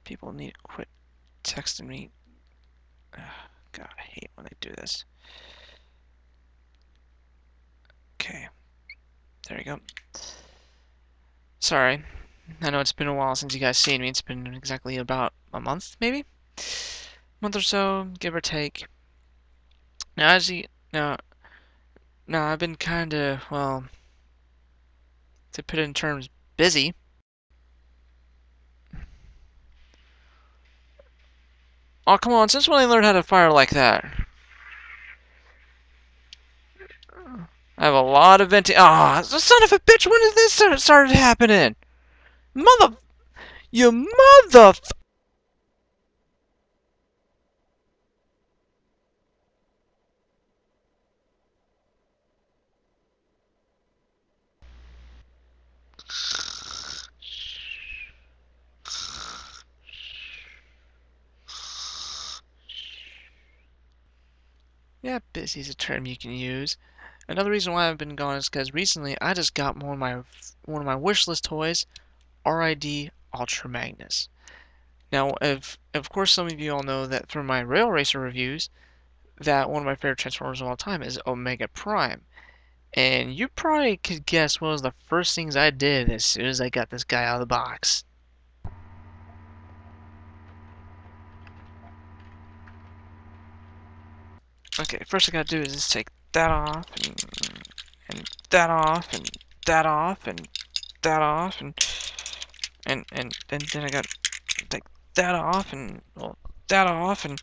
People need to quit texting me. Ugh, God, I hate when they do this. Okay, there you go. Sorry, I know it's been a while since you guys seen me. It's been exactly about a month, maybe? Month or so, give or take. Now, as you now, I've been kind of, well, to put it in terms, busy. Oh, come on, since when I learned how to fire like that? I have a lot of venting. Ah, oh, son of a bitch, when did this started happening? Mother... You mother... Yeah, busy is a term you can use. Another reason why I've been gone is because recently I just got one of my wish list toys, R.I.D. Ultra Magnus. Now, of course, some of you all know that from my Rail Racer reviews, that one of my favorite Transformers of all time is Omega Prime. And you probably could guess what was the first things I did as soon as I got this guy out of the box. Okay, first I gotta do is just take that off, and that off, and that off, and that off, and then I gotta take that off, and, well, that off, and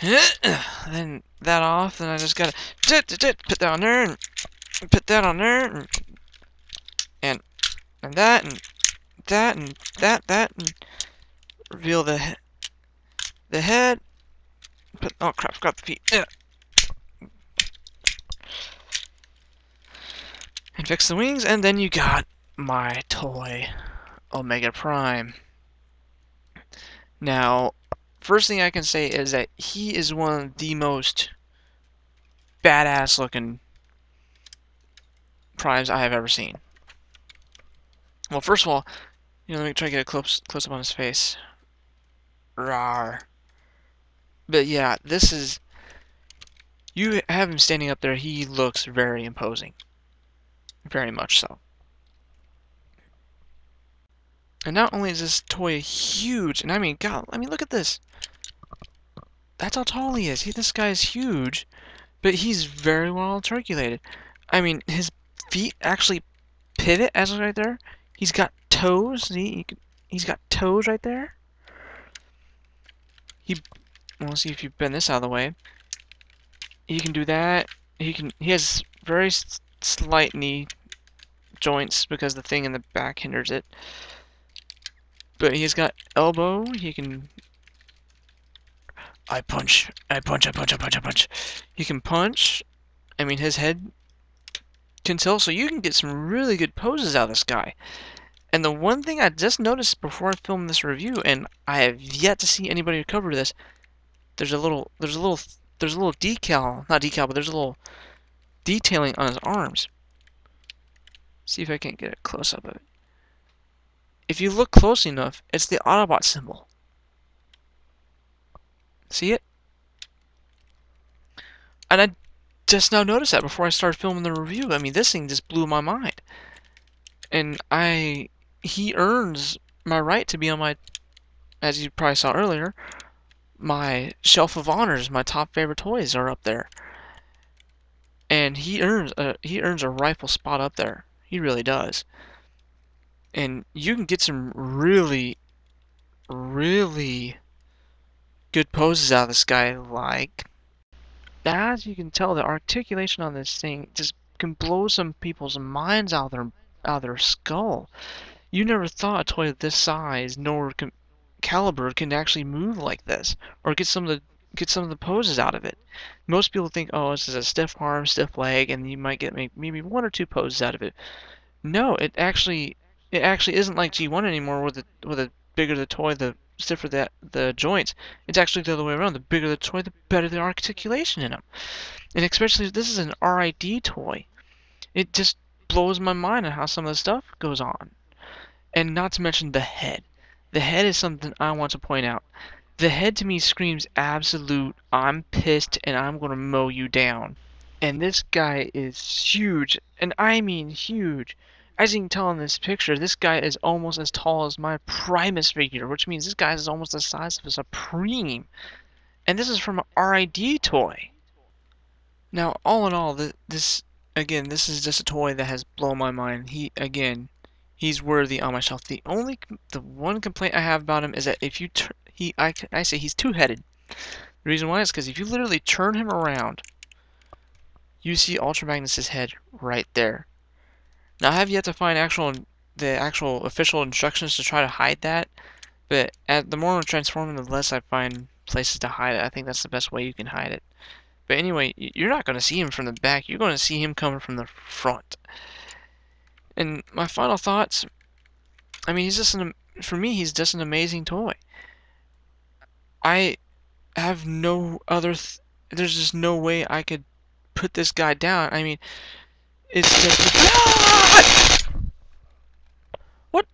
then that off, then I just gotta put that on there, and put that on there, and that, and that, and that, and reveal the head, oh crap, forgot the feet, and fix the wings, and then you got my toy, Omega Prime. Now, first thing I can say is that he is one of the most badass looking primes I have ever seen. Well, first of all, let me try to get a close up on his face. Rawr. But yeah, this is... You have him standing up there, he looks very imposing. Very much so. And not only is this toy huge, and I mean, God, look at this. That's how tall he is. This guy is huge, but he's very well articulated. I mean, his feet actually pivot as right there. He's got toes. He's got toes right there. We'll see if you bend this out of the way. He can do that. He has very slight knee joints because the thing in the back hinders it. But he's got elbow. He can... I punch. I punch. I punch. I punch. I punch. He can punch. I mean, his head can tilt, so you can get some really good poses out of this guy. And the one thing I just noticed before I filmed this review, and I have yet to see anybody cover this, there's a little decal, not decal, but there's a little detailing on his arms. See if I can get a close up of it. If you look close enough, it's the Autobot symbol. See it? And I just now noticed that before I started filming the review. I mean, this thing just blew my mind. And he earns my right to be on my, as you probably saw earlier, my shelf of honors. My top favorite toys are up there. And he earns a rightful spot up there. He really does. And you can get some really, really good poses out of this guy, like... As you can tell, the articulation on this thing just can blow some people's minds out of their skull. You never thought a toy of this size nor caliber can actually move like this, or get some of the poses out of it. Most people think, oh, this is a stiff arm, stiff leg, and you might get maybe one or two poses out of it. No, it actually isn't like G1 anymore, with the bigger the toy, the stiffer the joints. It's actually the other way around. The bigger the toy, the better the articulation in them. And especially if this is an R.I.D. toy, it just blows my mind on how some of the stuff goes on. And not to mention the head. The head is something I want to point out. The head to me screams absolute, I'm pissed and I'm gonna mow you down. And this guy is huge, and I mean huge. As you can tell in this picture, this guy is almost as tall as my Primus figure, which means this guy is almost the size of a Supreme. And this is from an R.I.D. toy. Now, all in all, this is just a toy that has blown my mind. He's worthy on my shelf. The one complaint I have about him is that if you I say he's two-headed. The reason why is because if you literally turn him around, you see Ultra Magnus's head right there. Now, I have yet to find the actual official instructions to try to hide that, but the more I transform him, the less I find places to hide it. I think that's the best way you can hide it. But anyway, you're not going to see him from the back. You're going to see him coming from the front. And my final thoughts, I mean, for me, he's just an amazing toy. I have no other, there's just no way I could put this guy down. I mean, it's just, what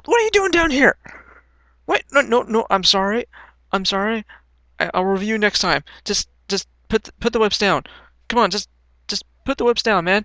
are you doing down here? Wait, no, I'm sorry. I'll review next time. Just put the whips down. Come on, just put the whips down, man.